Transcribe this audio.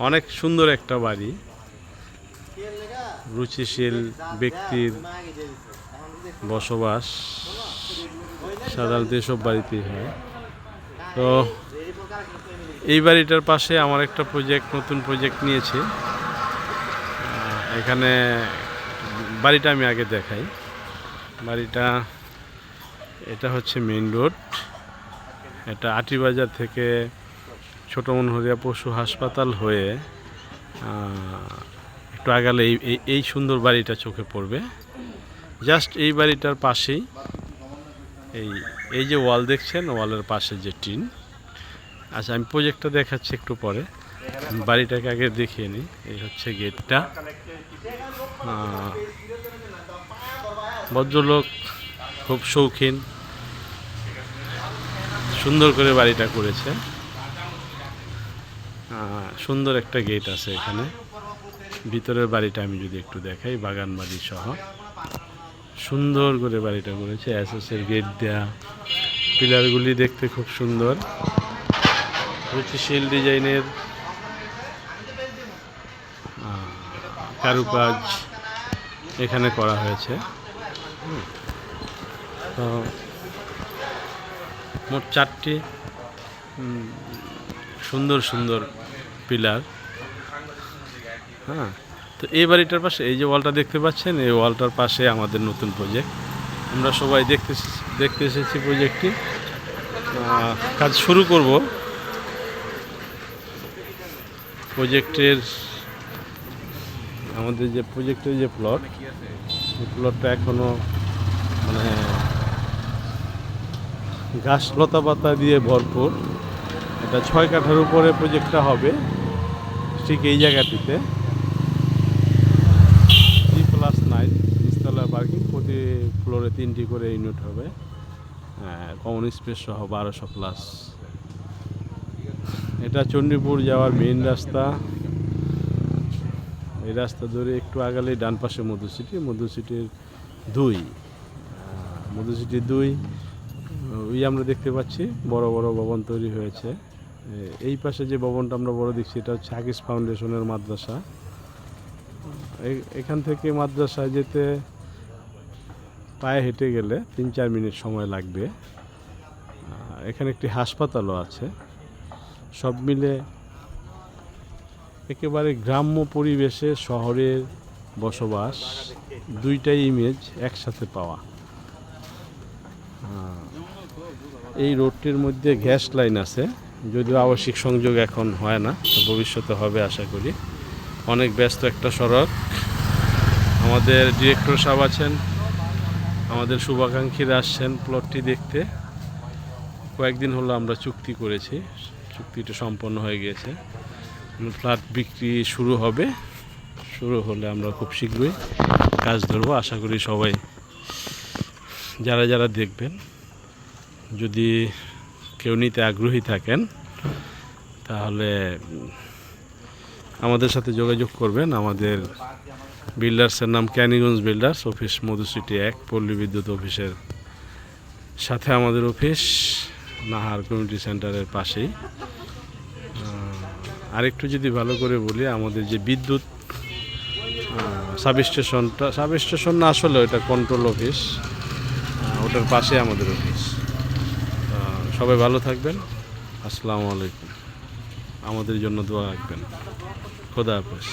অনেক সুন্দর একটা বাড়ি, রুচিশীল ব্যক্তির বসবাস সাধারণত এসব বাড়িতেই হয়। তো এই বাড়িটার পাশে আমার একটা নতুন প্রজেক্ট নিয়েছি। এখানে বাড়িটা আমি আগে দেখাই। বাড়িটা এটা হচ্ছে মেইন রোড। এটা আটিবাজার থেকে ছোট মনহরিয়া পশু হাসপাতাল হয়ে একটু আগালে এই সুন্দর বাড়িটা চোখে পড়বে। জাস্ট এই বাড়িটার পাশেই এই যে ওয়াল দেখছেন, ওয়ালের পাশে যে টিন। আচ্ছা, আমি প্রজেক্টটা দেখাচ্ছি একটু পরে, বাড়িটাকে আগে দেখিয়ে নিই। এই হচ্ছে গেটটা। ভদ্রলোক খুব শৌখিন, সুন্দর করে বাড়িটা করেছে। সুন্দর একটা গেট আছে এখানে। ভিতরের বাড়িটা আমি যদি একটু দেখাই, বাগান বাড়ি সহ সুন্দর করে বাড়িটা করেছে। এসএসের গেট দেয়া, পিলারগুলি দেখতে খুব সুন্দর, রুচিশীল ডিজাইনের কারুকাজ এখানে করা হয়েছে। তো মোট 4টি সুন্দর সুন্দর পিলার। তো এই বাড়িটার পাশে এই যে ওয়ালটা দেখতে পাচ্ছেন, এই ওয়ালটার পাশে আমাদের নতুন প্রজেক্ট। আমরা সবাই দেখতে এসেছি প্রজেক্টটি। কাজ শুরু করব। প্রজেক্টের আমাদের যে প্রজেক্টের যে প্লট, এই প্লটটা এখনও মানে ঘাস লতা পাতা দিয়ে ভরপুর। এটা 6 কাঠার উপরে প্রজেক্টটা হবে, ঠিক এই জায়গাটিতে। 3+9 নিচতলা পার্কিং, প্রতি ফ্লোরে 3টি করে ইউনিট হবে, কমন স্পেস সহ 1200+। এটা চণ্ডীপুর যাওয়ার মেইন রাস্তা। এই রাস্তা ধরে একটু আগালেই ডান পাশে মধুসিটি, মধুসিটির 2 ওই আমরা দেখতে পাচ্ছি বড় বড় ভবন তৈরি হয়েছে। এই পাশে যে ভবনটা আমরা বড় দেখছি, এটা হচ্ছে হাকিস ফাউন্ডেশনের মাদ্রাসা। এখান থেকে মাদ্রাসায় যেতে পায়ে হেঁটে গেলে 3-4 মিনিট সময় লাগবে। এখানে একটি হাসপাতালও আছে। সব মিলে একেবারে গ্রাম্য পরিবেশে শহরের বসবাস, দুইটাই ইমেজ একসাথে পাওয়া। এই রোডটির মধ্যে গ্যাস লাইন আছে, যদিও আবাসিক সংযোগ এখন হয় না, ভবিষ্যতে হবে আশা করি। অনেক ব্যস্ত একটা সড়ক। আমাদের ডিরেক্টর সাহেব আছেন, আমাদের শুভাকাঙ্ক্ষীরা আসছেন প্লটটি দেখতে। কয়েকদিন হলো আমরা চুক্তি করেছি, চুক্তিটা সম্পন্ন হয়ে গিয়েছে। ফ্ল্যাট বিক্রি শুরু হবে, শুরু হলে আমরা খুব শীঘ্রই কাজ ধরবো। আশা করি সবাই যারা যারা দেখবেন, যদি কেউ নিতে আগ্রহী থাকেন তাহলে আমাদের সাথে যোগাযোগ করবেন। আমাদের বিল্ডার্সের নাম ক্যানিগঞ্জ বিল্ডার্স, অফিস মধুসিটি 1 পল্লী বিদ্যুৎ অফিসের সাথে আমাদের অফিস, নাহার কমিউনিটি সেন্টারের পাশেই। আরেকটু যদি ভালো করে বলি, আমাদের যে বিদ্যুৎ সাবস্টেশন না, আসলে ওটা কন্ট্রোল অফিস, ওটার পাশে আমাদের অফিস। সবাই ভালো থাকবেন। আসসালামু আলাইকুম। আমাদের জন্য দোয়া রাখবেন। খোদা হাফেজ।